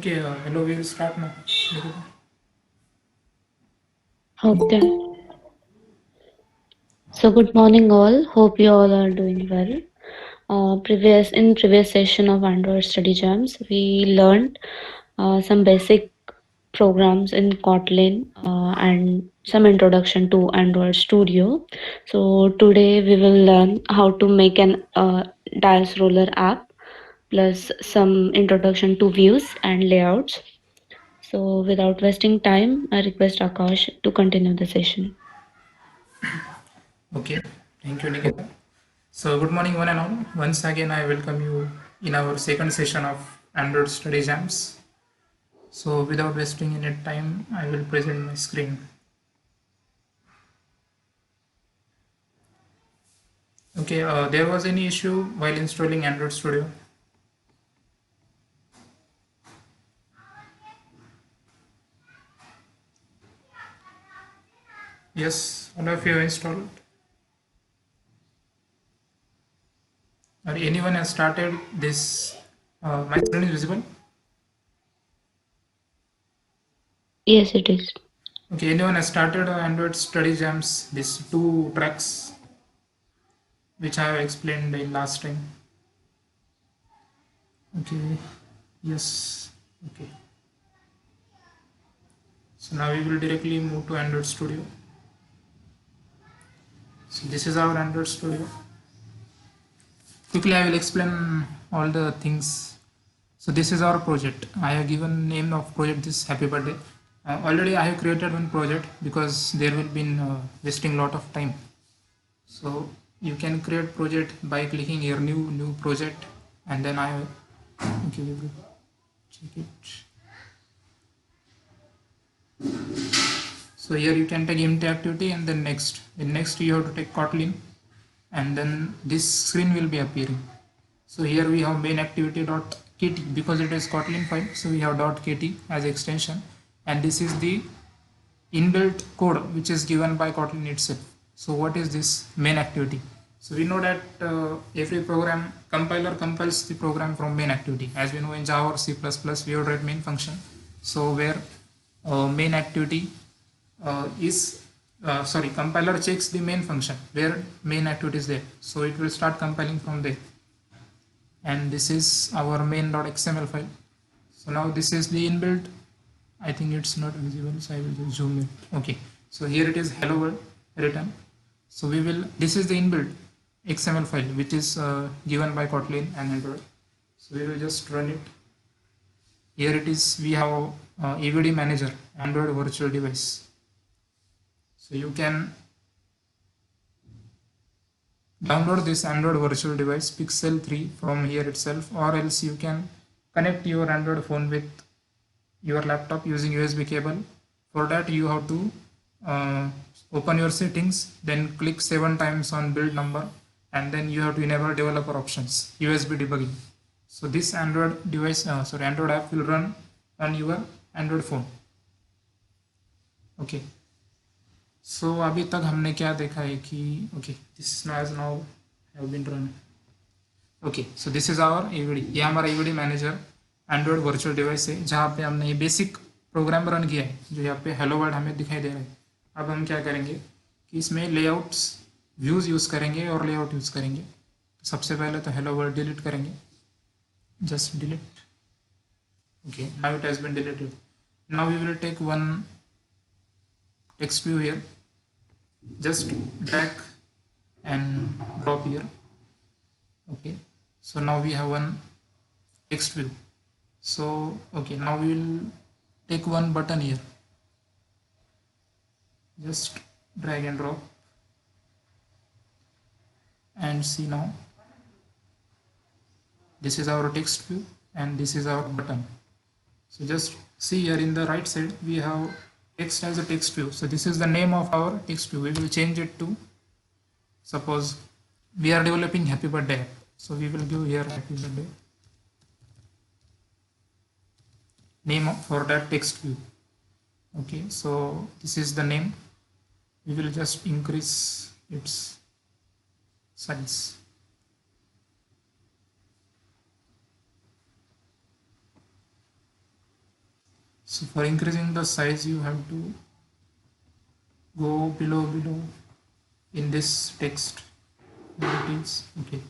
Okay, hello, we will start now. Nikita. Okay. So good morning all. Hope you all are doing well. Previous session of Android Study Jams, we learned some basic programs in Kotlin and some introduction to Android Studio. So today we will learn how to make an dice roller app plus some introduction to views and layouts. So without wasting time, I request Akash to continue the session. Okay, thank you, Nikita. So, good morning, one and all. Once again, I welcome you in our second session of Android Study Jams. So, without wasting any time, I will present my screen. Okay, there was any issue while installing Android Studio? Yes, all of you installed. Or anyone has started this? My screen is visible. Yes, it is. Okay, anyone has started Android Study Jams? These two tracks which I have explained in last time. Okay, yes, okay. So now we will directly move to Android Studio. So this is our Android Studio. Quickly I will explain all the things. So this is our project. I have given name of project this happy birthday. Already I have created one project because there will be wasting lot of time. So you can create project by clicking here new project, and then I okay, we will check it. So here you can take empty activity and then next. In next you have to take Kotlin, and then this screen will be appearing. So here we have main activity dot kt because it is Kotlin file. So we have dot kt as extension, and this is the inbuilt code which is given by Kotlin itself. So what is this main activity? So we know that every program compiler compiles the program from main activity. As we know in Java or C++, we have read main function. So where main activity is sorry, compiler checks the main function where main activity is there. So it will start compiling from there. And this is our main.xml file. So now this is the inbuilt. I think it's not visible, so I will just zoom in. Okay, so here it is hello world written. So we will, this is the inbuilt XML file which is given by Kotlin and Android. So we will just run it. Here it is, we have EVD manager, Android virtual device. So you can download this Android virtual device Pixel 3 from here itself, or else you can connect your Android phone with your laptop using USB cable. For that you have to uh, open your settings, then click 7 times on build number, and then you have to enable developer options, USB debugging. So this Android device, Android app will run on your Android phone. Okay. सो अभी तक हमने क्या देखा है कि okay this now have been run. Okay so this is our EVD. ये हमारा EVD manager Android virtual device है जहाँ पे हमने ये बेसिक प्रोग्राम रन किया है जो यहाँ पे हेलो वर्ल्ड हमें दिखाई दे रहा है. अब हम क्या करेंगे कि इसमें लेआउट्स व्यूज़ यूज़ करेंगे और लेआउट यूज़ करेंगे. तो सबसे पहले तो हेलो वर्ल्ड डिलीट करेंगे. Just delete. Okay now it has been deleted. Now we will take one text view here. Just drag and drop here. Okay, so now we have one text view. So okay, now we will take one button here. Just drag and drop and see. Now this is our text view and this is our button. So just see here in the right side we have text as a text view. So this is the name of our text view. We will change it to, suppose we are developing happy birthday app, so we will give here happy birthday name for that text view. Okay, so this is the name. We will just increase its size. So for increasing the size, you have to go below in this text. There it is. Okay.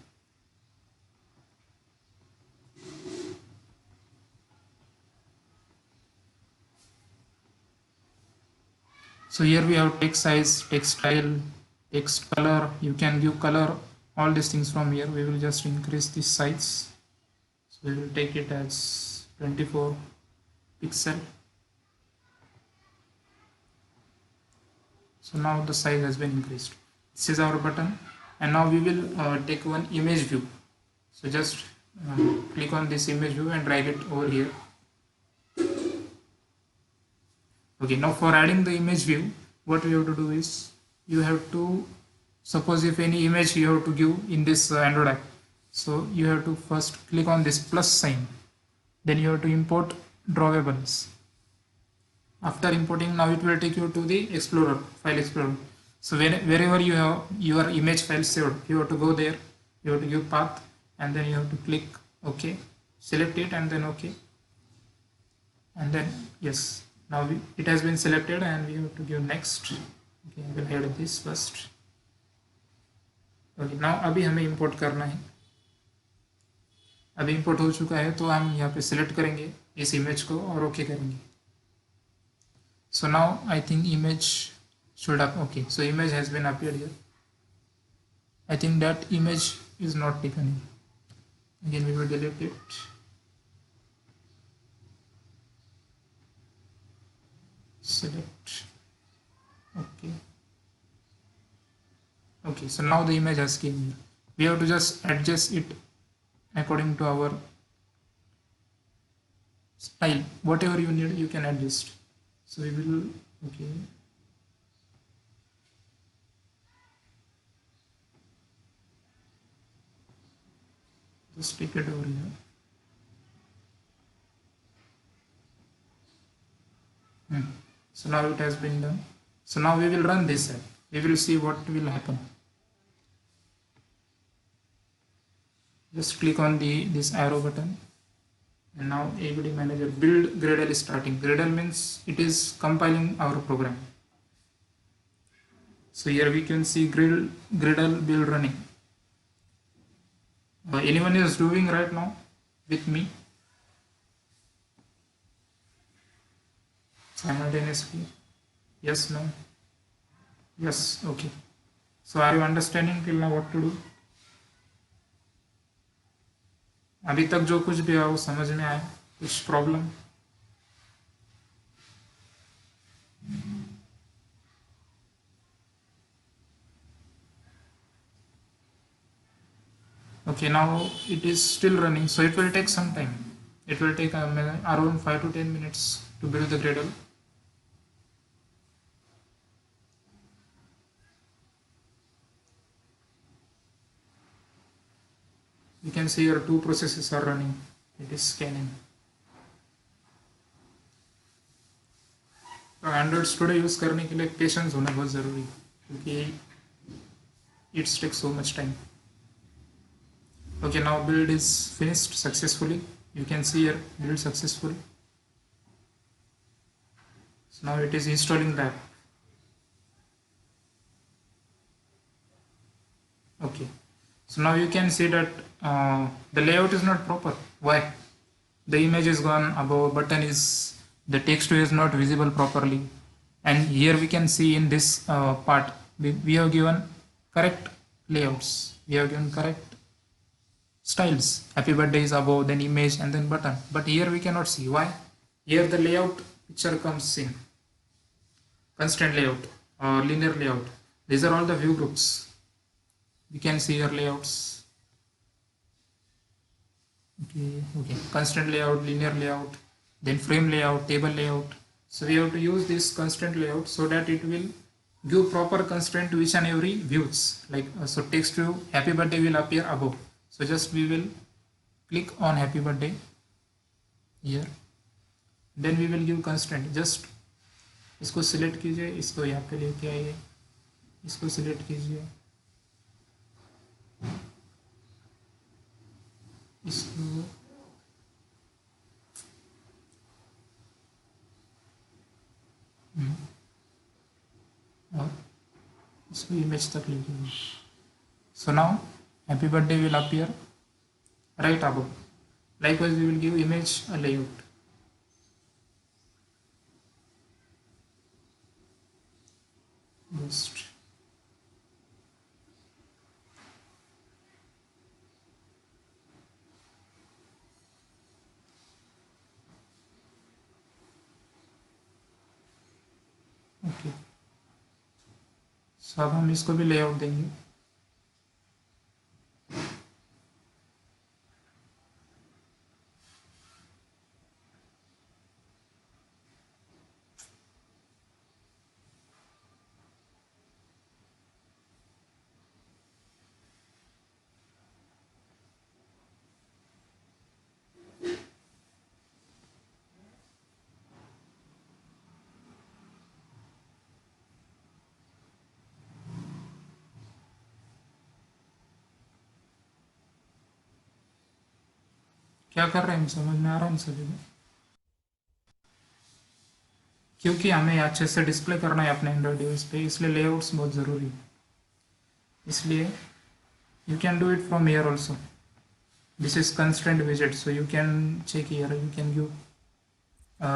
So here we have text size, text style, text color. You can give color, all these things from here. We will just increase this size. So we will take it as 24 pixel. So now the size has been increased. This is our button, and now we will take one image view. So just click on this image view and drag it over here. Okay, now for adding the image view, what we have to do is, you have to, suppose if any image you have to give in this Android app, so you have to first click on this plus sign, then you have to import drawables. After importing, now it will take you to the Explorer, File Explorer. So wherever you have your image file saved, you have to go there, you have to give path, and then you have to click OK, select it, and then OK, and then yes. Now it has been selected, and we have to give next. Okay, I will add this first. Okay, now अभी हमें import करना है. अभी import हो चुका है, तो हम यहाँ पे select करेंगे इस image को और OK करेंगे. So now I think image should have, okay, so image has been appeared here. I think that image is not taken here. Again we will delete it. Select. Okay. Okay, so now the image has came here. We have to just adjust it according to our style. Whatever you need, you can adjust. So we will, okay. Just take it over here. So now it has been done. So now we will run this app. We will see what will happen. Just click on this arrow button, and now ABD manager build Gradle is starting. Gradle means it is compiling our program. So here we can see Gradle build running. Anyone is doing right now with me? Simultaneously? Yes, no? Yes, okay. So are you understanding till now what to do? अभी तक जो कुछ भी है वो समझ में आया? कुछ problem? Okay, now it is still running, so it will take some time. It will take around 5 to 10 minutes to build the Gradle. You can see your two processes are running. It is scanning. तो Android Studio use करने के लिए patience होना बहुत ज़रूरी है, क्योंकि it's take so much time. Okay, now build is finished successfully. You can see here build successful. So now it is installing the app. Okay, so now you can see that the layout is not proper. Why? The image is gone above, button is, the text is not visible properly, and here we can see in this part we have given correct layouts, we have given correct styles. Happy birthday is above, then image, and then button, but here we cannot see. Why? Here the layout picture comes in constraint layout or linear layout. These are all the view groups. You can see your layouts. Okay, constraint layout, linear layout, then frame layout, table layout. So we have to use this constraint layout so that it will give proper constraint to each and every views. Like so text view, happy birthday will appear above. So just we will click on happy birthday here, then we will give constraint. Just इसको select कीजिए, इसको यहाँ पे लेके आइए, इसको select कीजिए, इसको so image तक लेके आओ. So now happy birthday will appear right above. Likewise we will give image a layout. Just okay. So अब हम इसको भी लेआउट देंगे. क्या कर रहे हैं, समझ में आ रहा है इन सभी में? क्योंकि हमें अच्छे से डिस्प्ले करना है अपने एंड्रॉइड डिवाइस पे, इसलिए लेआउट्स बहुत ज़रूरी है. इसलिए you can do it from here also. This is constraint widget, so you can check here. You can give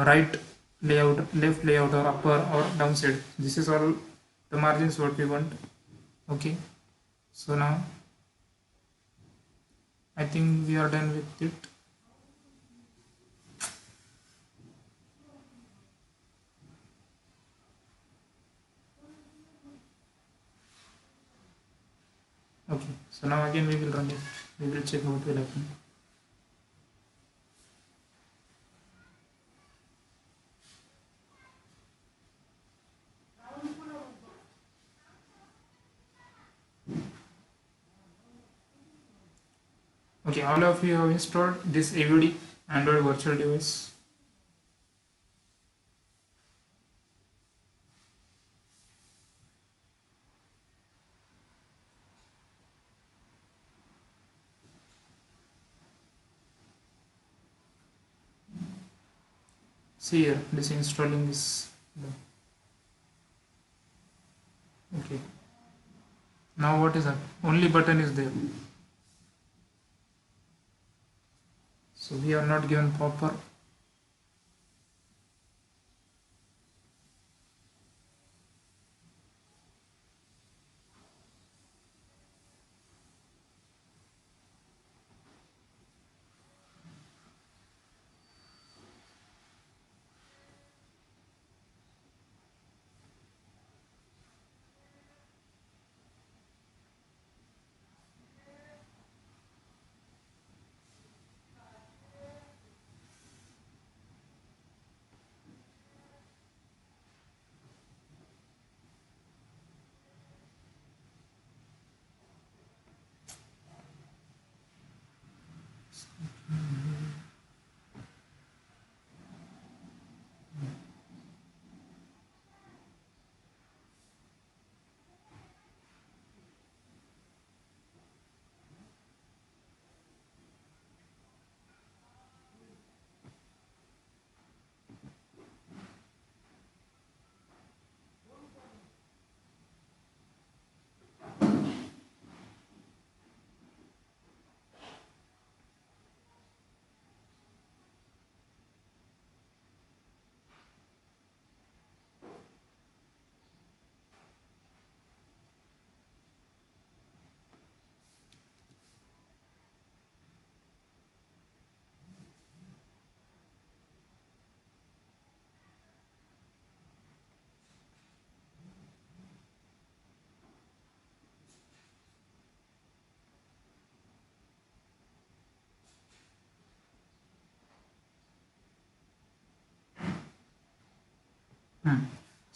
right layout, left layout, or upper or down side. This is all the margins what we want. Okay, so now I think we are done with it. Okay, so now again we will run it. We will check what will happen. Okay, all of you have installed this AVD Android virtual device. See here, this installing is done. Okay. Now what is that? Only button is there. So we are not given proper.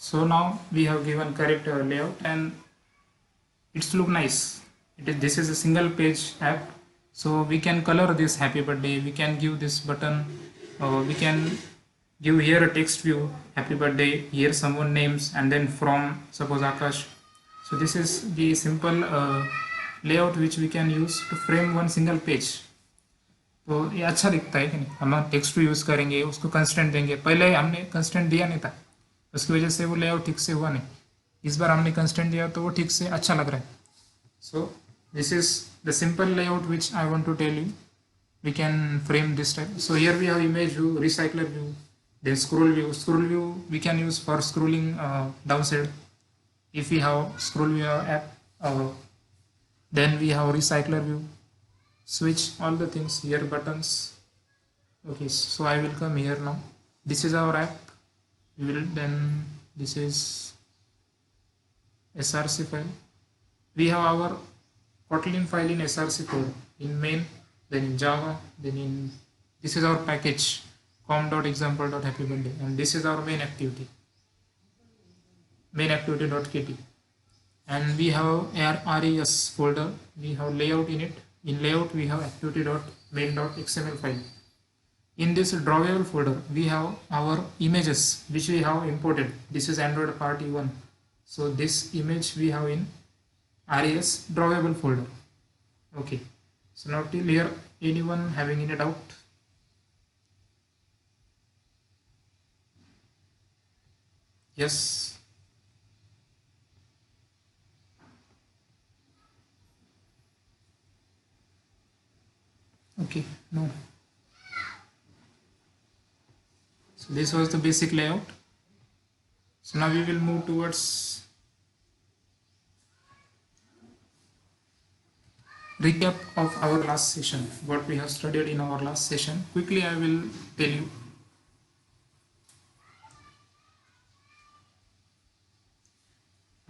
So now we have given correct layout and it's look nice. This is a single page app, so we can color this happy birthday. We can give this button. We can give here a text view happy birthday. Here someone names and then from suppose Akash. So this is the simple layout which we can use to frame one single page. तो ये अच्छा दिखता है कि नहीं. हम text use करेंगे, उसको कंस्टेंट देंगे. पहले हमने कंस्टेंट दिया नहीं था, उसकी वजह से वो लेआउट ठीक से हुआ नहीं. इस बार हमने कंस्टेंट दिया तो वो ठीक से अच्छा लग रहा है. So this is the simple layout which I want to tell you. We can frame this type. So here we have image view, recycler view, then scroll view. Scroll view we can use for scrolling downside. If we have scroll view app, then we have recycler view. Switch all the things here, buttons. Okay, so I will come here now. This is our app. We will then, this is src file. We have our Kotlin file in src code in main, then in Java, then in, this is our package com.example.happybirthday, and this is our main activity, main activity.kt, and we have our res folder. We have layout in it. In layout we have activity.main.xml file. In this drawable folder we have our images which we have imported. This is Android party 1. So this image we have in res drawable folder. Okay, so now till here, anyone having any doubt? Yes. Okay, no. So this was the basic layout. So now we will move towards recap of our last session, what we have studied in our last session. Quickly I will tell you.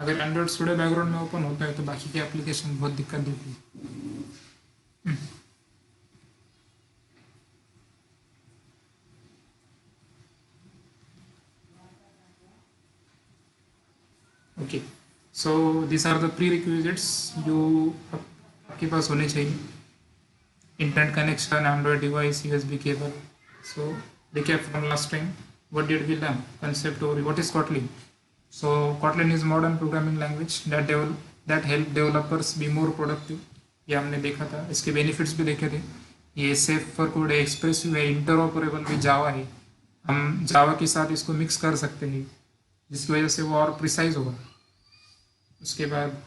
अगर Android studio background में open होता है तो बाकी के application बहुत दिक्कत देती है. Okay, so this are the prerequisites जो आपके पास होने चाहिए. Internet connection, Android device, USB cable. So recap from last time, what did we learn? Concept over what is Kotlin? So Kotlin is modern programming language that help developers be more productive. ये हमने देखा था. इसके benefits भी देखे थे. ये safe for code है, एक्सप्रेसिव है, इंटरऑपरेबल भी जावा है. हम जावा के साथ इसको मिक्स कर सकते हैं जिसकी वजह से वो और प्रिसाइज होगा. उसके बाद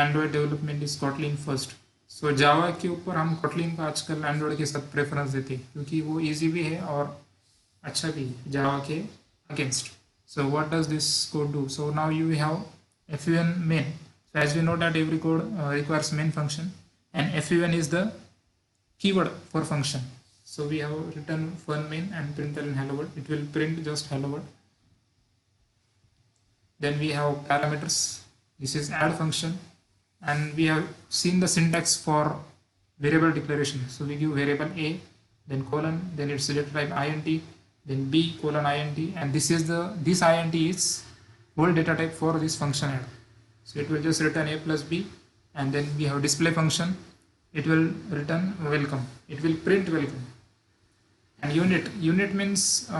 Android development is Kotlin first. So Java के ऊपर हम Kotlin का आजकल एंड्रॉयड के साथ प्रेफरेंस देते हैं क्योंकि वो इजी भी है और अच्छा भी है जावा के against. So what does this code do? So now you have fun main. So as we know that every code requires main function, and fun is the keyword for function. So we have written fun main and println hello world. It will print just hello world. Then we have parameters. This is add function, and we have seen the syntax for variable declaration. So we give variable a, then colon, then it's data type int, then b colon int, and this int is whole data type for this function add. So it will just return a plus b, and then we have display function. It will return welcome. It will print welcome. And unit means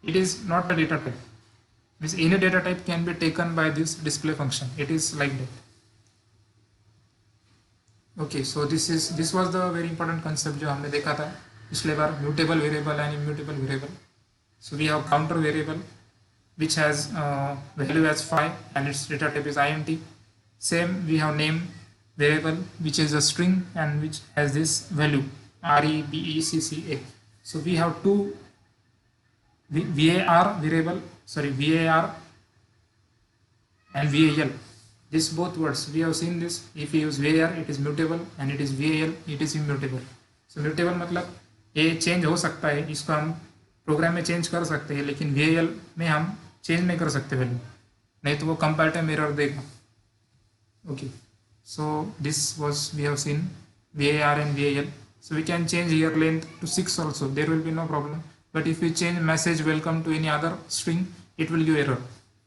it is not a data type. Means any data type can be taken by this display function. It is like that. Okay, so this was the very important concept जो हमने देखा था पिछले बार, mutable variable and immutable variable. So we have counter variable which has value as 5 and its data type is int. Same we have name variable which is a string and which has this value rebecca. So we have two var variable, var and val. This both words we have seen this. If we use var it is mutable and it is val it is immutable. So mutable मतलब ये change हो सकता है, इसको हम programme में change कर सकते हैं लेकिन val में हम चेंज नहीं कर सकते वैल्यू, नहीं तो वो कंपैरेटिव एरर देगा. Okay, so this was we have seen var and val. So we can change here length to 6 also, there will be no problem. But if we change message welcome to any other string it will give error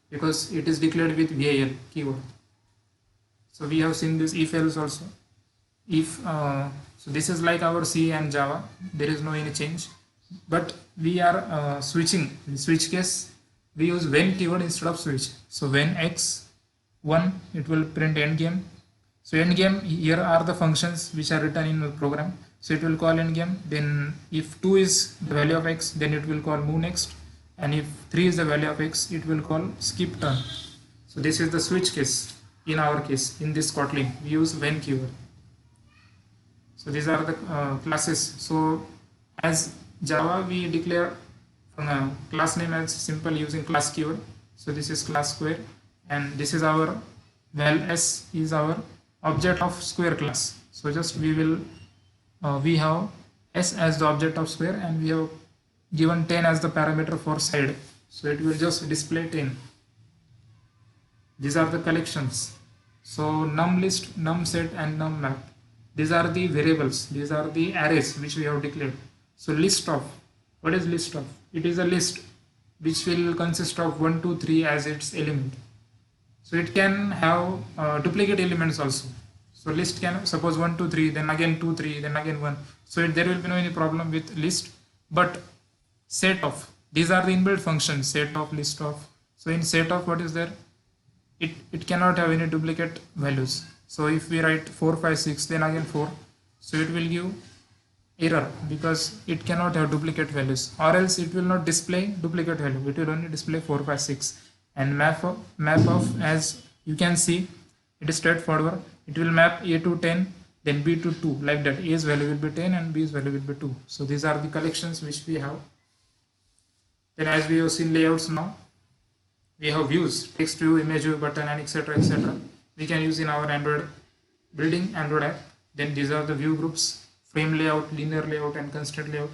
because it is declared with val keyword. So we have seen this if else also. If so this is like our C and Java, there is no any change, but we are switching. In switch case we use when keyword instead of switch. So when x 1 it will print endgame. So endgame, here are the functions which are written in the program. So it will call endgame. Then if 2 is the value of x then it will call move next, and if 3 is the value of x, it will call skip turn. So this is the switch case. In our case, in this Kotlin, we use when keyword. So these are the classes. So as Java, we declare class name as simple using class keyword. So this is class square, and this is our val s is our object of square class. So just we have s as the object of square, and we have given 10 as the parameter for side. So it will just display 10. These are the collections. So num list, num set, and num map. These are the variables. These are the arrays which we have declared. So list of, what is list of? It is a list which will consist of 1, 2, 3 as its element. So it can have duplicate elements also. So list can suppose 1, 2, 3, then again 2, 3, then again 1. So there will be no any problem with list. But set of, these are the inbuilt functions, set of, list of. So in set of, what is there? It cannot have any duplicate values. So if we write 4, 5, 6, then again 4, so it will give error because it cannot have duplicate values, or else it will not display duplicate value. It will only display 4, 5, 6. And map of, as you can see, it is straightforward. It will map A to 10, then B to 2, like that. A's value will be 10 and B's value will be 2. So these are the collections which we have. Then as we have seen layouts now, we have views, text view, image view, button, and etc. etc. We can use in our building Android app. Then these are the view groups: frame layout, linear layout, and constraint layout.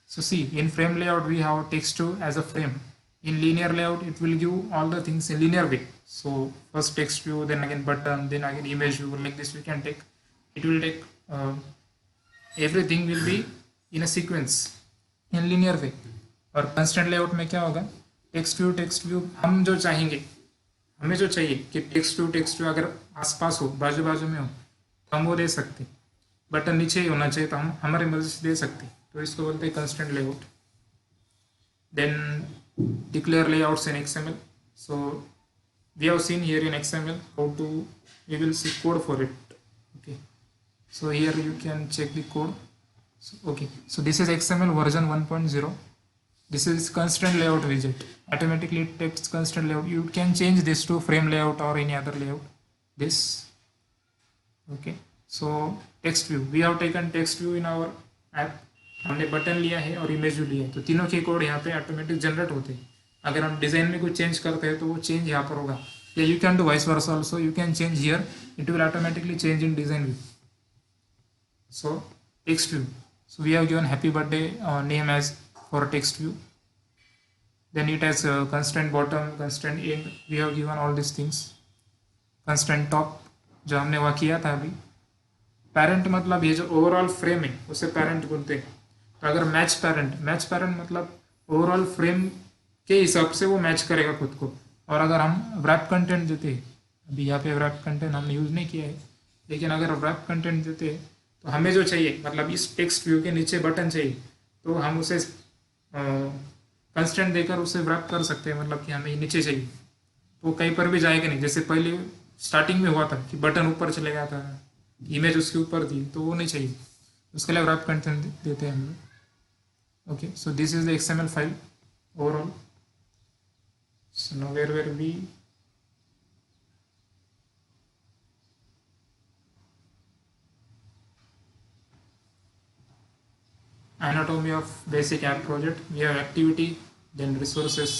So see, in frame layout we have text view as a frame. In linear layout, it will give all the things in linear way. So first text view, then again button, then again image view. Like this we can take. It will take everything will be in a sequence in linear way. और constant layout में क्या होगा? Text view हम जो चाहेंगे, हमें जो चाहिए कि टेक्स्ट व्यू अगर आसपास हो, बाजू बाजू में हो, तो हम वो दे सकते. बटन नीचे ही होना चाहिए तो हम हमारी मर्जी से दे सकते. तो इसको बोलते हैं constant layout. Then declare layouts in XML. So we have seen here in XML how to, we will see code for it. Okay, so here you can check the code. So this is XML version 1.0. This is constraint layout widget. Automatically it takes constraint layout. You can change this to frame layout or any other layout. This. Okay. So text view. We have taken text view in our app. हमने button लिया है और image view लिया है, तो तीनों के code यहाँ पे ऑटोमेटिक जनरेट होते हैं. अगर हम डिजाइन में कुछ चेंज करते हैं तो वो चेंज यहाँ पर होगा. या you can do vice versa also. You can change here, it will automatically change in design view. So text view. So we have given happy birthday name as for text view. Then it has constraint bottom, constraint end. We have given all these things. Constraint top जो हमने वहाँ किया था अभी. Parent मतलब ये जो overall frame है उसे parent बोलते हैं. तो अगर मैच पैरेंट मतलब ओवरऑल फ्रेम के हिसाब से वो मैच करेगा खुद को. और अगर हम wrap कंटेंट देते हैं, अभी यहाँ पे wrap कंटेंट हमने यूज़ नहीं किया है, लेकिन अगर wrap कंटेंट देते हैं तो हमें जो चाहिए, मतलब इस टेक्स्ट व्यू के नीचे बटन चाहिए, तो हम उसे कंस्टेंट देकर उसे व्रैप कर सकते हैं. मतलब कि हमें नीचे चाहिए तो कहीं पर भी जाएगा नहीं. जैसे पहले स्टार्टिंग में हुआ था कि बटन ऊपर चले गया था, इमेज उसके ऊपर थी, तो वो नहीं चाहिए. उसके लिए व्रैप कंटेंट देते हैं हम लोग. Okay, so this is the XML file overall. So now where we anatomy of basic app project. We have activity, then resources,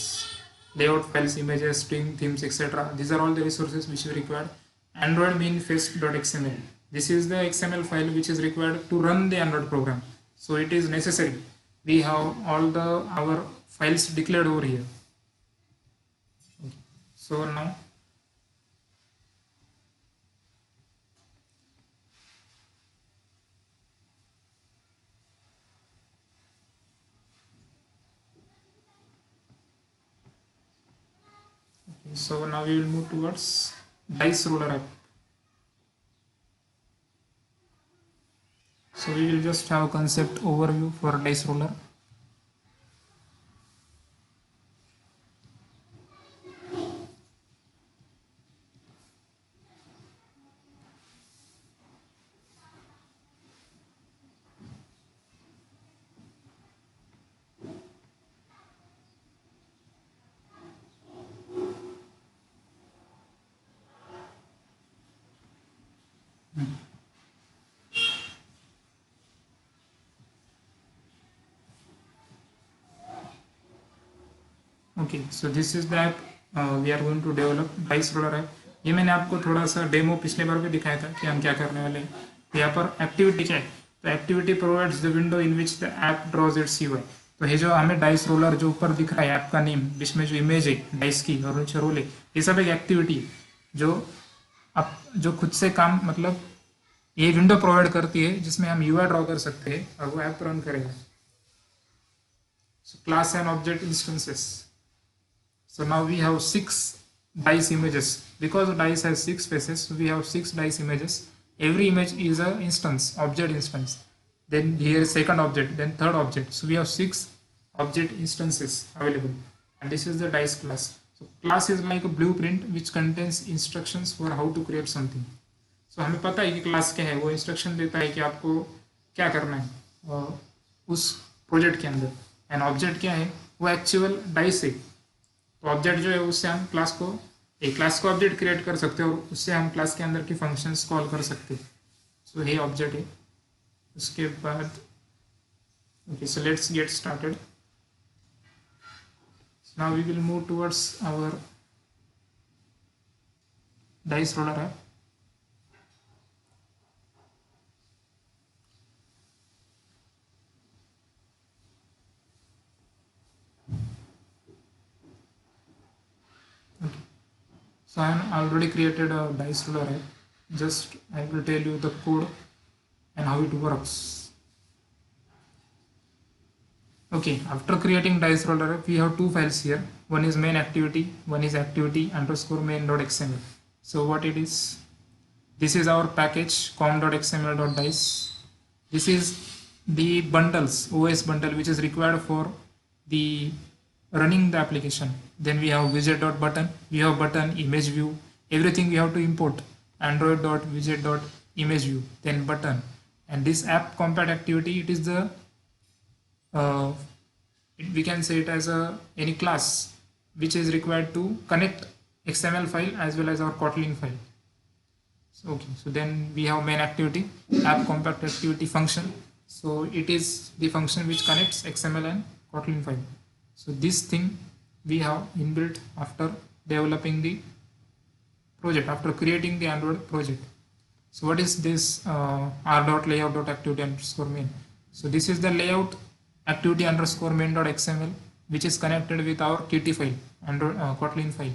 layout files, images, string, themes, etc. These are all the resources which we require. Android main.xml. This is the XML file which is required to run the Android program. So it is necessary. We have all our files declared over here. Okay. So now we will move towards dice roller app. So we will just have a concept overview for dice roller. Okay, so this is the app we are going to develop, dice roller app. ये मैंने आपको थोड़ा सा demo पिछले बार भी दिखाया था कि हम क्या करने वाले हैं। तो यहाँ पर एक्टिविटी क्या है, तो activity provides the window in which the app draws its UI. तो ये जो हमें डाइस रोलर जो ऊपर दिख रहा है ऐप का नेम, जिसमें जो इमेज है डाइस की और नीचे रोल है, ये सब एक एक्टिविटी है जो अब जो खुद से काम, मतलब ये विंडो प्रोवाइड करती है जिसमें हम यूआई ड्रॉ कर सकते हैं और वो ऐप रन करेगा। So class and object instances. So now we have 6 dice images. Because dice has 6 faces, so we have 6 dice images. Every image is a instance, object instance. Then here is second object, then third object. So we have 6 object instances available. And this is the dice class. So class is like a blueprint which contains instructions for how to create something. So हमें पता है कि class क्या है, वो instruction देता है कि आपको क्या करना है उस प्रोजेक्ट के अंदर। एंड ऑब्जेक्ट क्या है, वो एक्चुअल डाइस है। तो ऑब्जेक्ट जो है उससे हम क्लास को, एक क्लास को ऑब्जेक्ट क्रिएट कर सकते हैं और उससे हम क्लास के अंदर की फंक्शंस कॉल कर सकते हैं। सो ये ऑब्जेक्ट है। उसके बाद okay, so let's get started. Now we will move towards our dice roller app. Okay. So I am already created a dice roller app. Just I will tell you the code and how it works. Okay, after creating dice roller app, we have two files here. One is main activity, one is activity underscore main.xml. So what it is? This is our package com.xml.dice. This is the bundles, OS bundle, which is required for the running the application. Then we have widget.button, we have button, image view, everything we have to import. Android.widget.imageview, then button. And this app compat activity, it is the we can say it as any class which is required to connect XML file as well as our Kotlin file. So, okay, so then we have main activity, app compact activity function. So it is the function which connects XML and Kotlin file. So this thing we have inbuilt after developing the project, after creating the Android project. So what is this r.layout.activity underscore main? So this is the layout activity underscore main.xml which is connected with our Qt file, Android Kotlin file.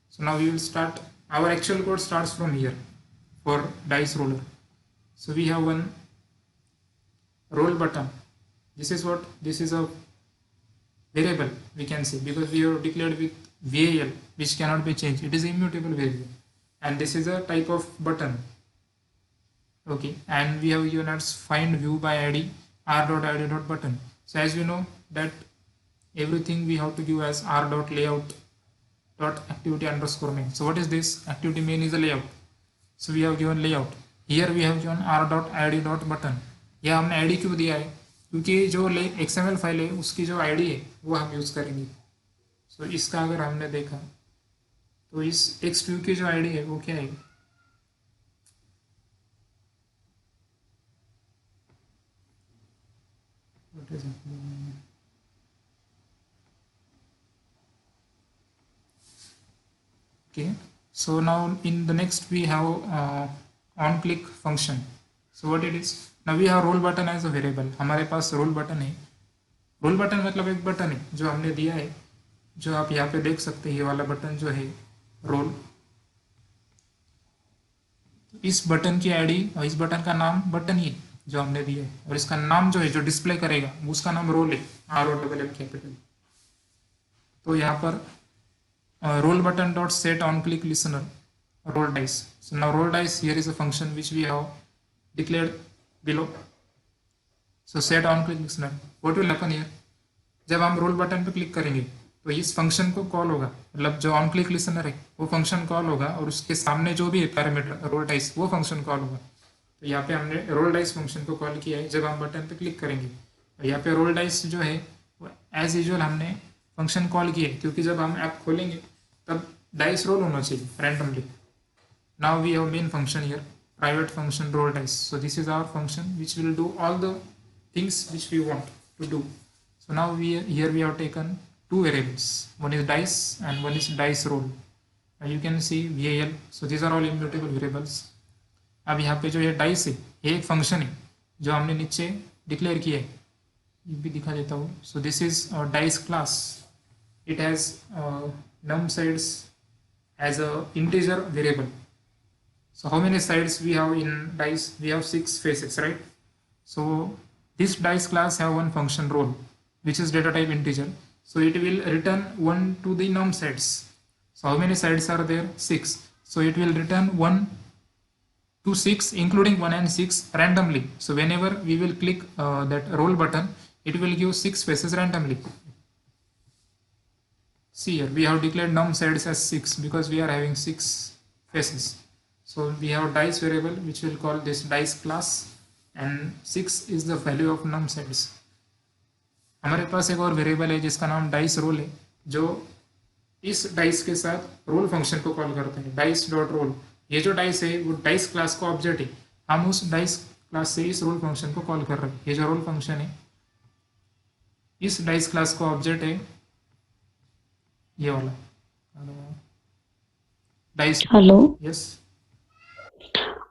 So now we will start, our actual code starts from here for dice roller. So we have one roll button. This is what, this is a variable we can say, because we have declared with val which cannot be changed. It is immutable variable, and this is a type of button. Okay, and we have given as find view by id r.id.button. So as you know that everything we have to give as r.layout.activity underscore main. So what is this? Activity main is a layout. So we have given layout. Here we have given r.id.button. यह हमने id क्यों दिया है? क्योंकि जो XML file है उसकी जो id है वो हम यूज़ करेंगे। सो इसका अगर हमने देखा तो इस text-view की जो id है वो क्या है? What is happening? Okay, so now in the next we have on click function. So what it is? Now we have roll button as a variable. हमारे पास roll button है। roll button मतलब एक button है जो हमने दिया है, जो आप यहाँ पे देख सकते हैं। ये वाला बटन जो है roll, इस बटन की आईडी और इस बटन का नाम बटन ही जो हमने दिया है, और इसका नाम जो है जो डिस्प्ले करेगा उसका नाम रोल है, ROLL कैपिटल। तो यहाँ पर roll button dot set on click listener roll dice. So now roll dice, here is a function which we have declared below. So set on click listener, what will happen here? जब हम roll button पे click करेंगे तो इस function को call होगा, मतलब जो ऑन क्लिक लिसनर है वो फंक्शन कॉल होगा, और उसके सामने जो भी है पैरामीटर रोल डाइस वो फंक्शन कॉल होगा। तो यहाँ पे हमने रोल डाइस फंक्शन को कॉल किया है जब हम बटन पे क्लिक करेंगे। और यहाँ पे रोल डाइस जो है वो एज यूजुअल हमने फंक्शन कॉल किया है, क्योंकि जब हम ऐप खोलेंगे तब डाइस रोल होना चाहिए randomly. Now we have main function here, private function roll dice. So this is our function which will do all the things which we want to do. So now here we have taken two variables. One is dice and one is dice roll. You can see VAL. So these are all immutable variables. अब यहाँ पे जो ये dice है ये एक function है जो हमने नीचे डिक्लेयर किया है, ये भी दिखा देता हूँ. सो this is dice class. It has num sides as a integer variable. So how many sides we have in dice? We have 6 faces, right? So this dice class have one function roll, which is data type integer. So it will return 1 to the num sides. So how many sides are there? 6. So it will return 1 to 6, including 1 and 6 randomly. So whenever we will click that roll button, it will give 6 faces randomly. See here, we have declared num sides as 6 because we are having 6 faces. So we have dice variable which will call this dice class, and 6 is the value of num sides. हमारे पास एक और variable है जिसका नाम dice role है, जो इस dice के साथ रोल फंक्शन को कॉल करते हैं, डाइस डॉट रोल. ये जो डाइस है वो डाइस क्लास का ऑब्जेक्ट है. हम उस डाइस क्लास से इस रोल फंक्शन को कॉल कर रहे हैं. ये जो रोल फंक्शन है इस डाइस क्लास का ऑब्जेक्ट है ये वाला dice. Hello. Yes.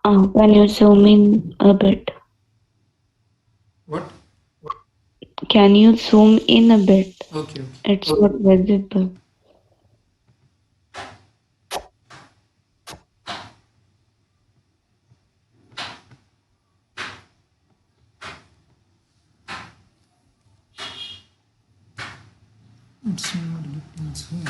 Can you zoom in a bit? What? Can you zoom in a bit? Okay. It's not visible. It's not getting zoom.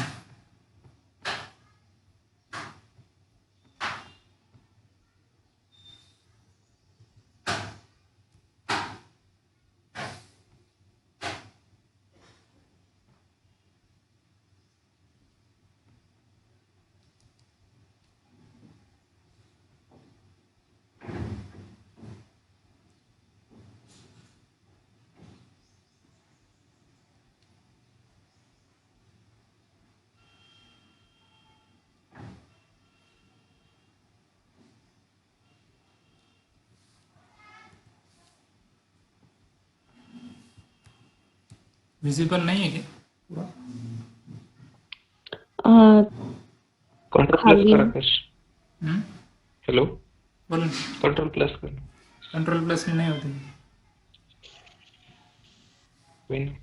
Visible नहीं है क्या पूरा? कंट्रोल प्लस खाली कर आकाश. हेलो, बोलो. कंट्रोल प्लस कर. कंट्रोल प्लस में नहीं होते. कोई नहीं.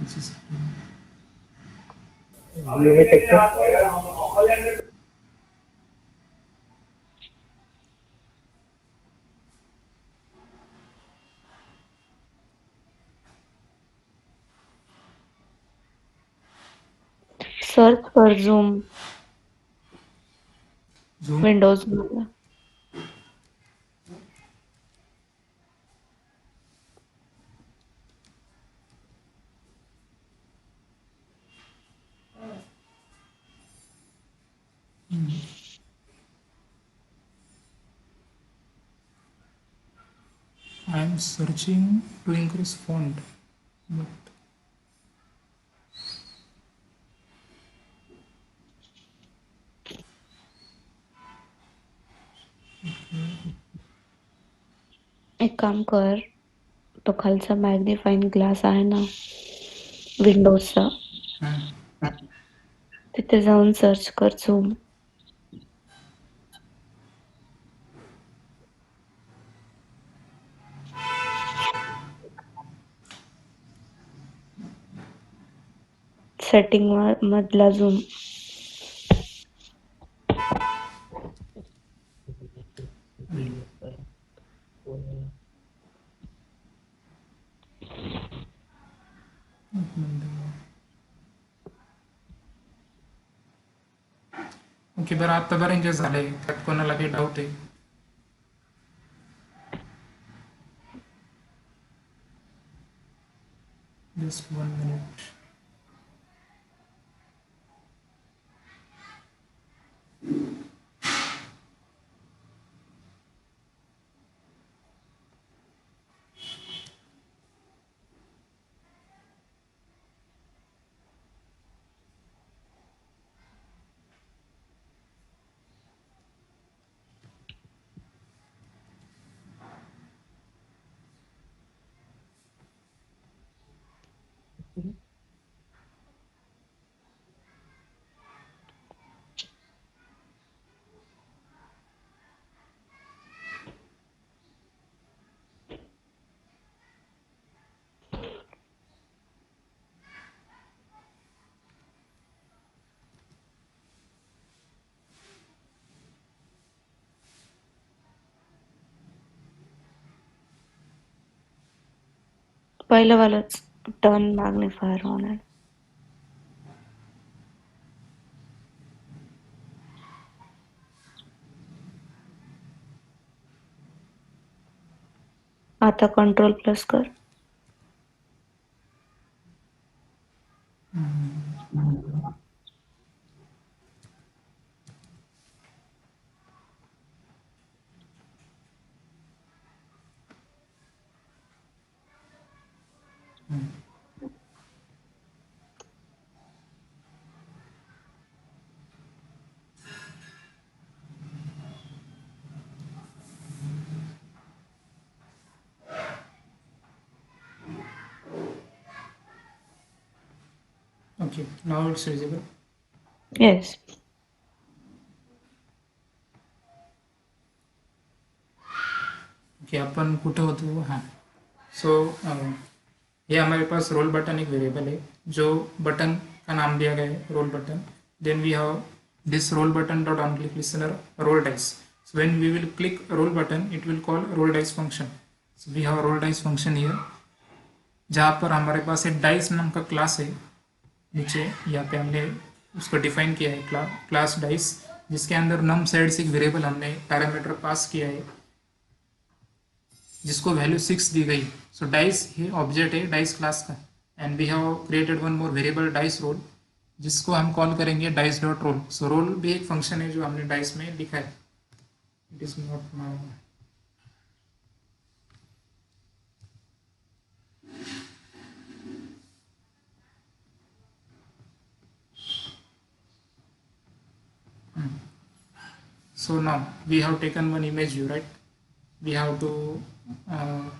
Which is search for Zoom. zoom. Windows में. I am searching to increase font, but एक काम कर, तो खालचा मॅग्निफाईंग ग्लास आहे ना विंडोजचा, तिथे जाऊन सर्च कर झूम. सेटिंग मधला झूम. ओके. बरं आतापर्यंत जे झालंय त्यात कोणाला काही डाऊट आहे? Just 1 minute. पहिलं वालंच टर्न मॅग्निफायर ऑन आहे. आता कंट्रोल प्लस कर. Okay, now it's visible. Yes. Okay, अपन कुठे होतो? हाँ, सो ये हमारे पास रोल बटन एक वेरिएबल है, जो बटन का नाम दिया गया है roll button. Then we have this roll button dot on click listener roll dice. So when we will click roll button it will call roll dice function. So we have roll dice function here, जहाँ पर हमारे पास एक dice नाम का class है. नीचे यहाँ पे हमने उसको डिफाइन किया है, क्लास डाइस, जिसके अंदर नम सेड्स एक वेरिएबल हमने पैरामीटर पास किया है, जिसको वैल्यू 6 दी गई. सो डाइस ये ऑब्जेक्ट है डाइस क्लास का. And we have created one more variable dice roll, जिसको हम कॉल करेंगे dice dot roll. So roll भी एक फंक्शन है जो हमने डाइस में लिखा है. It is not now. So now we have taken one image view, right? We have to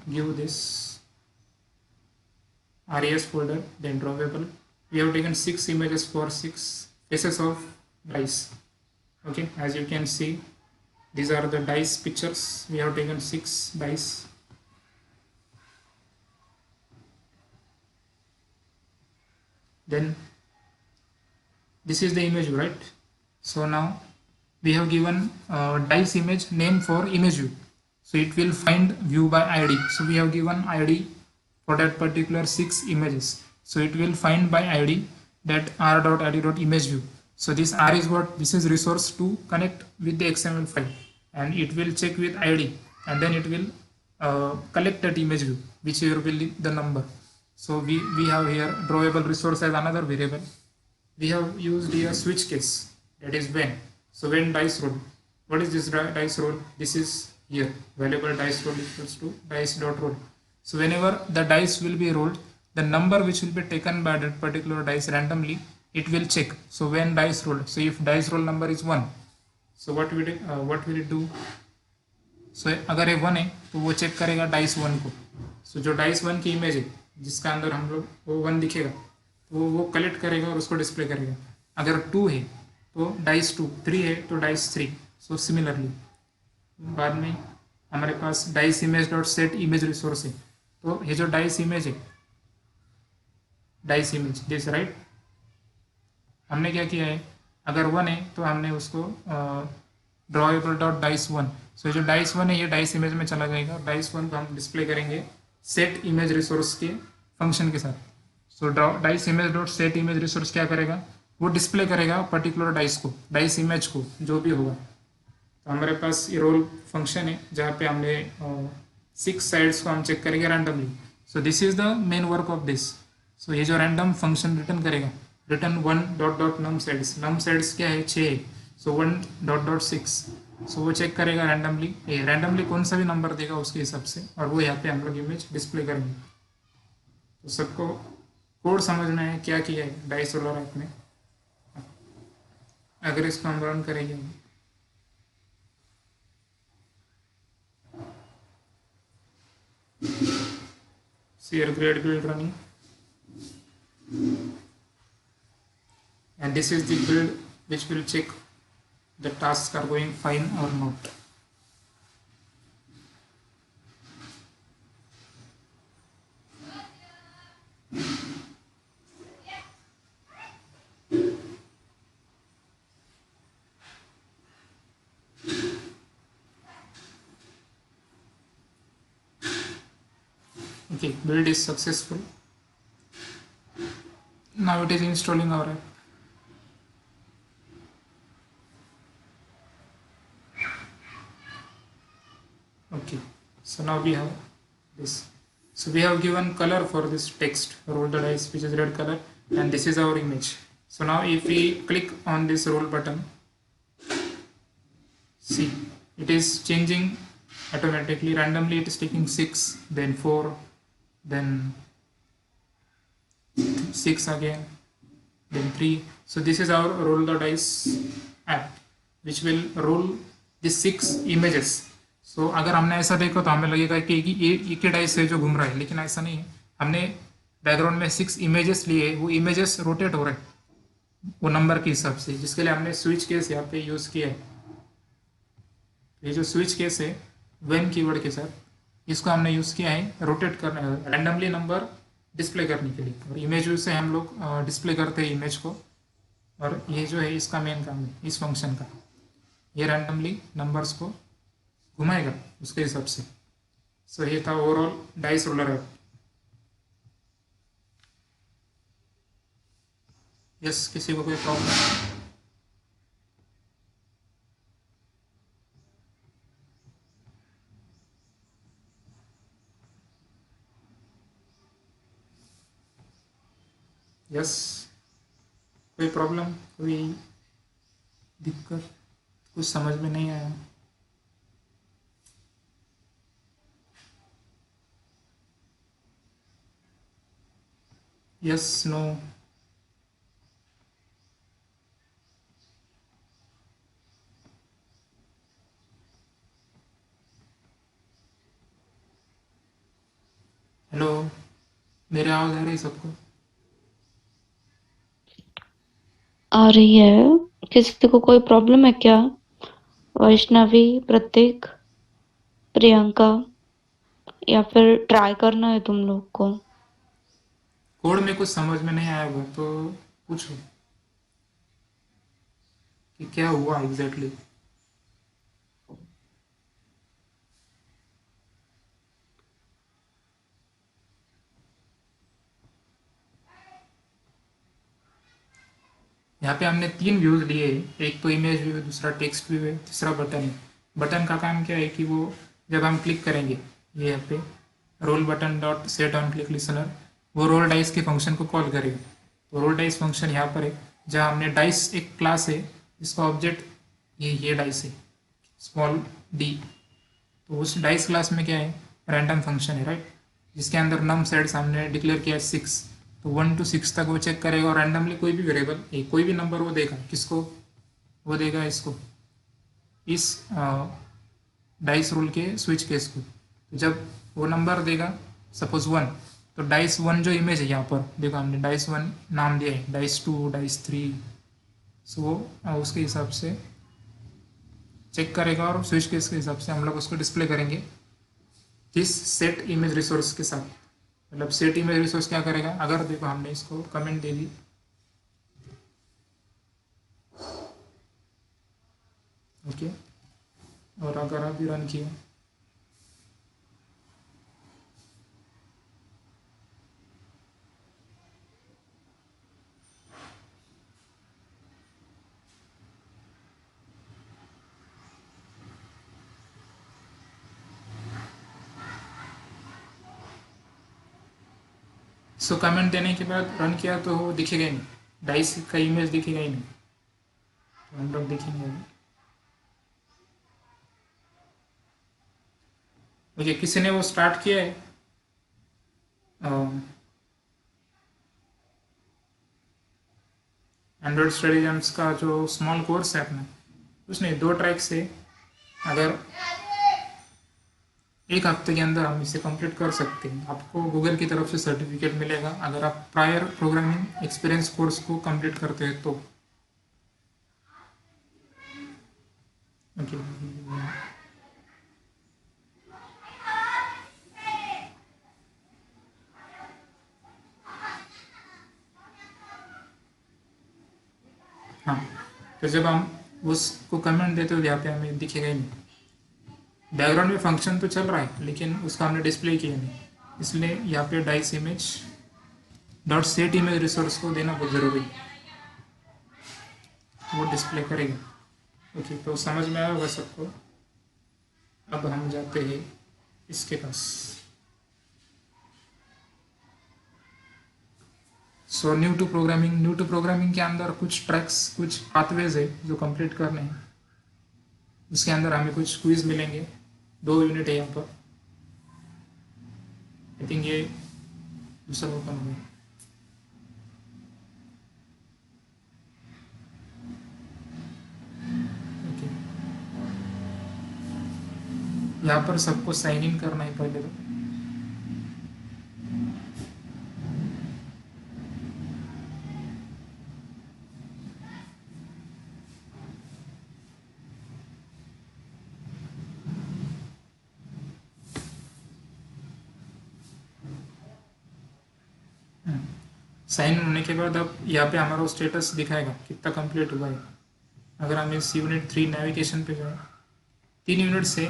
give this res folder, then drawable. We have taken 6 images for 6 faces of dice. Okay, as you can see, these are the dice pictures. We have taken 6 dice. Then this is the image view, right? So now we have given dice image name for image view. So it will find view by id. So we have given id for that particular 6 images. So it will find by id that r.id.image view. So this r is what? This is resource to connect with the XML file, and it will check with id, and then it will collect that image view, whichever will be the number. So we have here drawable resource as another variable. We have used here switch case, that is when. So when dice roll, what is this dice roll? This is here valuable dice roll equals to dice dot roll. So whenever the dice will be rolled, the number which will be taken by that particular dice randomly, it will check. So when dice roll, so if dice roll number is 1, so what will it do? So अगर ये 1 है तो वो check करेगा dice 1 को. सो जो dice 1 की image है जिसका अंदर हम लोग वो 1 दिखेगा, तो वो कलेक्ट करेगा और उसको डिस्प्ले करेगा. अगर 2 है तो डाइस 2, 3 है तो डाइस 3. सो सिमिलरली बाद में हमारे पास dice image dot set image resource है. तो ये जो डाइस इमेज है, डाइस इमेज दिस राइट, हमने क्या किया है, अगर 1 है तो हमने उसको ड्रॉएबल डॉट डाइस 1. सो जो डाइस 1 है ये डाइस इमेज में चला जाएगा. डाइस 1 को हम डिस्प्ले करेंगे सेट इमेज रिसोर्स के फंक्शन के साथ. So dice image dot set image resource क्या करेगा, वो डिस्प्ले करेगा पर्टिकुलर डाइस को, डाइस इमेज को, जो भी होगा. तो हमारे पास ये रोल फंक्शन है जहाँ पे हमने 6 साइड्स को हम चेक करेंगे randomly. So this is the main work of this. So ये जो रैंडम फंक्शन रिटर्न करेगा, return 1 dot dot num sets. Num sets क्या है, 6 है. सो 1 डॉट डॉट 6. सो वो चेक करेगा रैंडमली, रैंडमली कौन सा भी नंबर देगा उसके हिसाब से, और वो यहाँ पे हम लोग इमेज डिस्प्ले करेंगे. तो सबको कोड समझना है क्या किया है डाइस रोलर ऐप में. अगर इसको हम रन करेंगे, share grade build running, and this is the build which will check the tasks are going fine or not. Okay, build is successful. Now it is installing our app. Okay, so now we have this. So we have given color for this text, roll the dice, which is red color, and this is our image. So now if we click on this roll button, see, it is changing automatically, randomly it is taking 6, then 4, then 6 again, then 3. So this is our roll the dice app, which will roll the 6 images. So अगर हमने ऐसा देखा तो हमें लगेगा कि एक ही dice है जो घूम रहा है, लेकिन ऐसा नहीं है. हमने बैकग्राउंड में 6 इमेजेस लिए, वो इमेजेस रोटेट हो रहे हैं वो नंबर के हिसाब से, जिसके लिए हमने स्विच केस यहाँ पे यूज़ किया है. ये जो स्विच केस है व्हेन कीवर्ड के साथ, इसको हमने यूज़ किया है रोटेट करने, रैंडमली नंबर डिस्प्ले करने के लिए. और इमेज से हम लोग डिस्प्ले करते हैं इमेज को, और ये जो है इसका मेन काम है इस फंक्शन का, ये रैंडमली नंबर्स को घुमाएगा उसके हिसाब से. सो ये था overall dice roller app. Yes, किसी को कोई प्रॉब्लम? यस, कोई प्रॉब्लम, कोई दिक्कत, कुछ समझ में नहीं आया? Yes, no? हेलो, मेरे आवाज़ आ रही है सबको? आ रही है. किसी को कोई प्रॉब्लम है क्या? वैष्णवी, प्रतीक, प्रियंका, या फिर ट्राई करना है तुम लोग को? कोड में कुछ समझ में नहीं आया होगा तो पूछो कि क्या हुआ एग्जैक्टली. यहाँ पे हमने 3 व्यूज लिए, एक तो इमेज व्यू है, दूसरा टेक्स्ट व्यू है, तीसरा बटन है. बटन का काम क्या है कि वो जब हम क्लिक करेंगे ये यहाँ पे roll button dot set on click listener, वो रोल डाइस के फंक्शन को कॉल करेगा. तो रोल डाइस फंक्शन यहाँ पर है, जहाँ हमने डाइस एक क्लास है, इसका ऑब्जेक्ट ये डाइस है स्मॉल डी. तो उस डाइस क्लास में क्या है, रैंडम फंक्शन है राइट, जिसके अंदर नम सेट्स हमने डिक्लेयर किया है 6. तो 1 to 6 तक वो चेक करेगा और रैंडमली कोई भी वेरिएबल, कोई भी नंबर वो देगा. किसको वो देगा? इसको, इस डाइस रूल के स्विच केस को. तो जब वो नंबर देगा सपोज 1, तो डाइस 1 जो इमेज है यहाँ पर देखो, हमने डाइस 1 नाम दिया है, डाइस 2, डाइस 3. सो वो उसके हिसाब से चेक करेगा और स्विच केस के हिसाब से हम लोग उसको डिस्प्ले करेंगे दिस सेट इमेज रिसोर्स के साथ. मतलब सेट इमेज रिसोर्स क्या करेगा, अगर देखो हमने इसको कमेंट दे दी, ओके, और अगर अभी रन किया सो कमेंट देने के बाद रन किया तो वो दिखेगा ही नहीं, डाइस का इमेज दिखेगा ही नहीं. तो हम लोग देखेंगे अभी. ओके, किसी ने वो स्टार्ट किया है? एंड्रॉयड स्ट्रेटेजम्स का जो स्मॉल कोर्स है अपना, उसने 2 ट्रैक से, अगर एक हफ्ते के अंदर हम इसे कंप्लीट कर सकते हैं. आपको गूगल की तरफ से सर्टिफिकेट मिलेगा अगर आप प्रायर प्रोग्रामिंग एक्सपीरियंस कोर्स को कंप्लीट करते हैं तो. ओके। हाँ, तो जब हम उसको कमेंट देते हो यहाँ पे हमें दिखेगा ही नहीं। बैकग्राउंड में फंक्शन तो चल रहा है लेकिन उसका हमने डिस्प्ले किया नहीं, इसलिए यहाँ पे dice image dot set image resource को देना बहुत ज़रूरी है, वो डिस्प्ले करेगा। ओके, तो समझ में आया होगा सबको। अब हम जाते हैं इसके पास। सो न्यू टू प्रोग्रामिंग के अंदर कुछ ट्रैक्स, कुछ पाथवेज है जो कंप्लीट करने हैं। उसके अंदर हमें कुछ क्विज मिलेंगे, 2 यूनिट है यहाँ पर। आई थिंक ये दूसरा ओपन होगा। ओके, यहाँ पर सबको साइन इन करना है पहले तो। साइन होने के बाद अब यहाँ पे हमारा स्टेटस दिखाएगा कितना कंप्लीट हुआ है। अगर हम इस यूनिट 3 नेविगेशन पे जाए, 3 यूनिट से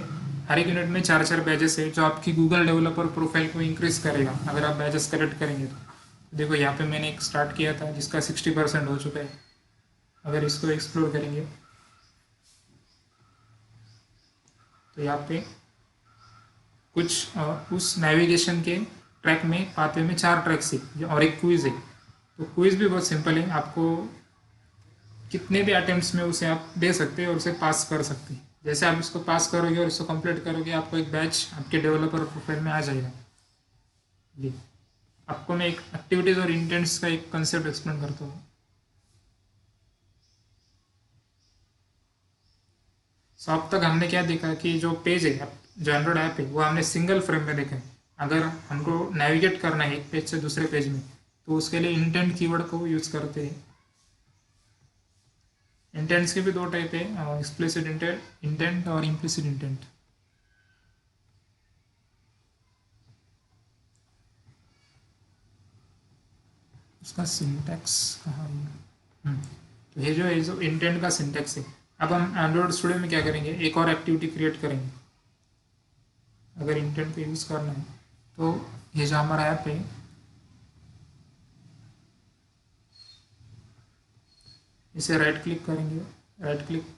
हर एक यूनिट में 4 बैजेस है जो आपकी गूगल डेवलपर प्रोफाइल को इंक्रीज करेगा अगर आप बैजेस कलेक्ट करेंगे तो। देखो यहाँ पे मैंने एक स्टार्ट किया था जिसका 60% हो चुका है। अगर इसको एक्सप्लोर करेंगे तो यहाँ पे कुछ उस नेविगेशन के ट्रैक में पाथवे में 4 ट्रैक्स है और एक क्विज है। तो क्विज भी बहुत सिंपल है, आपको कितने भी अटेम्प्ट्स में उसे आप दे सकते हैं और उसे पास कर सकते हैं। जैसे आप इसको पास करोगे और इसको कंप्लीट करोगे आपको एक बैच आपके डेवलपर प्रोफाइल में आ जाएगा। जी, आपको मैं एक एक्टिविटीज और इंटेंट्स का एक कंसेप्ट एक्सप्लेन करता हूँ। सो अब तक हमने क्या देखा कि जो पेज है, जो एंड्रॉइड ऐप है, वो हमने सिंगल फ्रेम में देखा है। अगर हमको नेविगेट करना है एक पेज से दूसरे पेज में तो उसके लिए इंटेंट कीवर्ड को यूज करते हैं। इंटेंट्स के भी 2 टाइप है, एक्सप्लिसिट इंटेंट और इम्प्लिसिट इंटेंट। उसका सिंटैक्स कहाँ है? तो ये जो इंटेंट का सिंटैक्स है। अब हम एंड्रॉइड स्टूडियो में क्या करेंगे, एक और एक्टिविटी क्रिएट करेंगे। अगर इंटेंट को यूज़ करना है तो ये जो हमारा ऐप है, इसे राइट क्लिक करेंगे, राइट क्लिक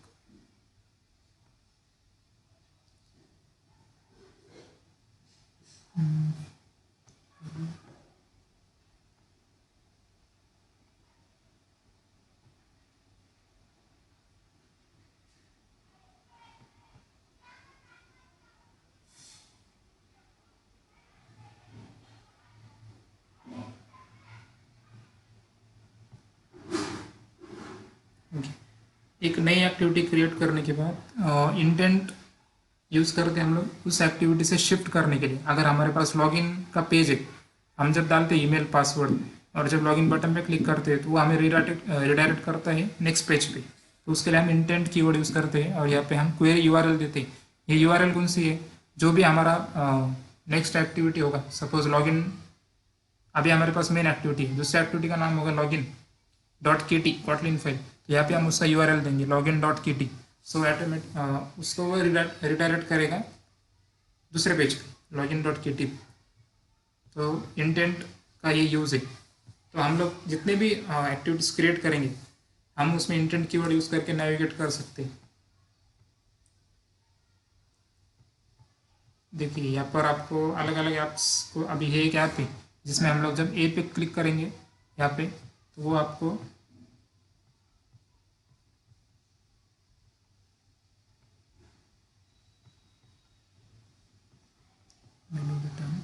एक नई एक्टिविटी क्रिएट करने के बाद इंटेंट यूज़ करके हम लोग उस एक्टिविटी से शिफ्ट करने के लिए, अगर हमारे पास लॉगिन का पेज है, हम जब डालते हैं ईमेल पासवर्ड और जब लॉगिन बटन पे क्लिक करते हैं तो वो हमें रिडायरेक्ट करता है नेक्स्ट पेज पे। तो उसके लिए हम इंटेंट कीवर्ड यूज़ करते हैं और यहाँ पे हम क्वेरी यूआरएल देते हैं। ये यूआरएल कौन सी है, जो भी हमारा नेक्स्ट एक्टिविटी होगा। सपोज लॉगिन, अभी हमारे पास मेन एक्टिविटी है, दूसरी एक्टिविटी का नाम होगा लॉगिन डॉट के टी कॉटलिन फाइल। तो यहाँ पे हम उसका यूआरएल देंगे लॉगिन डॉट के टी। सो ऑटोमेटिक उसको वो रिडायरेक्ट करेगा दूसरे पेज पे लॉगिन डॉट के टी। तो इंटेंट का ये यूज़ है। तो हम लोग जितने भी एक्टिविटीज क्रिएट करेंगे हम उसमें इंटेंट कीवर्ड यूज़ करके नेविगेट कर सकते हैं। देखिए यहाँ पर आपको अलग अलग ऐप्स को, अभी ये एक ऐप है जिसमें हम लोग जब ए पे क्लिक करेंगे यहाँ पे तो वो आपको मेनू बटन,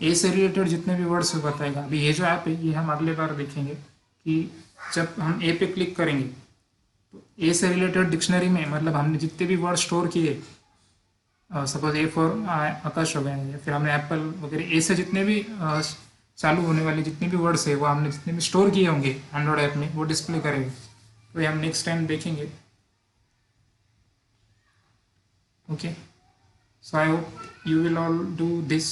ए से रिलेटेड जितने भी वर्ड्स बताएगा। अभी ये जो ऐप है ये हम अगले बार देखेंगे कि जब हम ए पे क्लिक करेंगे तो ए से रिलेटेड डिक्शनरी में, मतलब हमने जितने भी वर्ड स्टोर किए, सपोज ए फॉर आकाश हो गया या फिर हमने एप्पल वगैरह, ए से जितने भी चालू होने वाले जितने भी वर्ड्स है वो हमने जितने भी स्टोर किए होंगे एंड्रॉयड ऐप में वो डिस्प्ले करेंगे, तो ये हम नेक्स्ट टाइम देखेंगे. Okay, so I hope you will all do this.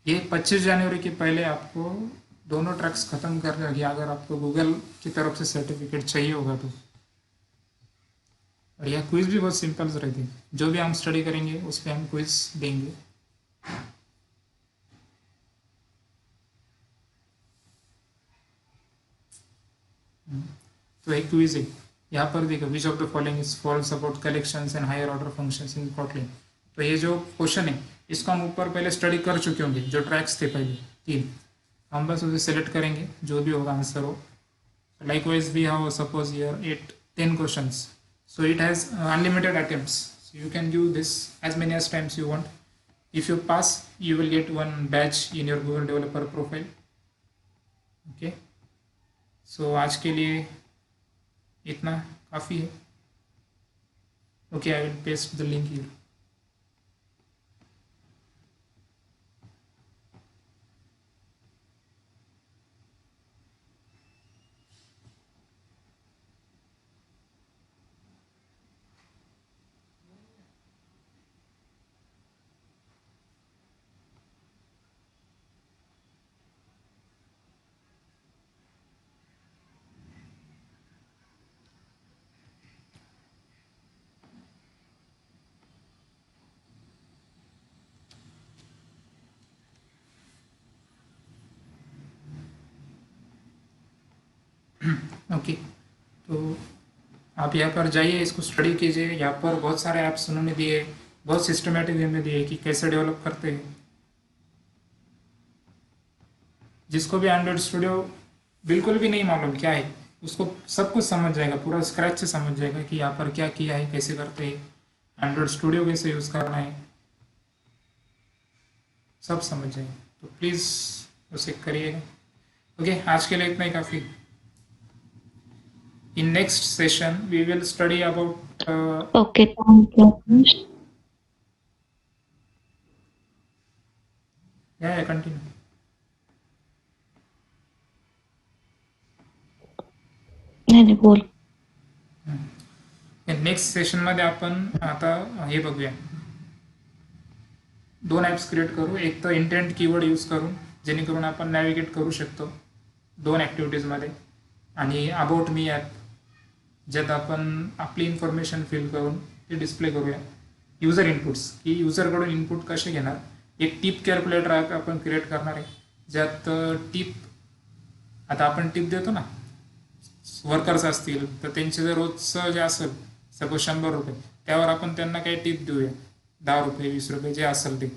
ये 25 जनवरी के पहले आपको दोनों ट्रैक्स ख़त्म कर रखिए अगर आपको गूगल की तरफ से सर्टिफिकेट चाहिए होगा तो. और यह क्विज भी बहुत सिंपल रहती है, जो भी हम स्टडी करेंगे उस पर हम क्विज देंगे. तो एक क्विज है यहाँ पर देखो, which of the following is false about collections and higher order functions in Kotlin. तो ये जो क्वेश्चन है इसको हम ऊपर पहले स्टडी कर चुके होंगे, जो ट्रैक्स थे पहले 3, हम बस उसे सेलेक्ट करेंगे जो भी होगा आंसर हो. Likewise, we have suppose here 10 questions. So it has unlimited attempts. So you can do this as many as times you want. If you pass, you will get one badge in your Google Developer profile. Okay. So आज के लिए इतना काफ़ी है. Okay, I will paste the link here. Okay, तो आप यहाँ पर जाइए, इसको स्टडी कीजिए. यहाँ पर बहुत सारे ऐप्स उन्होंने दिए, बहुत सिस्टमेटिक वे में दिए कि कैसे डेवलप करते हैं. जिसको भी एंड्रॉयड स्टूडियो बिल्कुल भी नहीं मालूम क्या है, उसको सब कुछ समझ जाएगा, पूरा स्क्रैच से समझ जाएगा कि यहाँ पर क्या किया है, कैसे करते हैं, एंड्रॉयड स्टूडियो कैसे यूज़ करना है, सब समझ जाएगा. तो प्लीज़ उसे करिएगा. ओके, आज के लिए इतना ही काफ़ी. In next session, we will study about. Okay, thank you. Yeah, continue. नाही बोल. नेक्स्ट सेशनमध्ये आपण आता हे बघूया, 2 ॲप्स क्रिएट करू. एक तर इंटेंट कीवर्ड यूज करून जेणेकरून आपण नॅव्हिगेट करू शकतो 2 ॲक्टिव्हिटीजमध्ये, आणि अबाउट मी ॲप ज्यात आपण आपली इन्फॉर्मेशन फिल करून ते डिस्प्ले करूया. युजर इनपुट्स, की युजरकडून इनपुट कसे घेणार. एक टिप कॅल्क्युलेटर ॲप आपण क्रिएट करणार आहे, ज्यात टिप, आता आपण टिप देतो ना वर्कर्स असतील तर त्यांचे जर रोजचं जे असेल सपोज 100 रुपये, त्यावर आपण त्यांना काही टिप देऊया, 10 रुपये 20 रुपये जे असेल ते.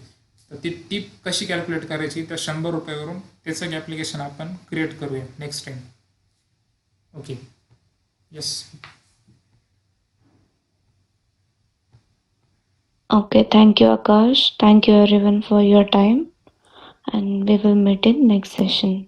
तर ती टिप कशी कॅल्क्युलेट करायची, तर 100 रुपयावरून त्याचं एक ॲप्लिकेशन आपण क्रिएट करूया next time. Okay, yes. Okay, thank you, Akash. Thank you everyone for your time, and we will meet in next session.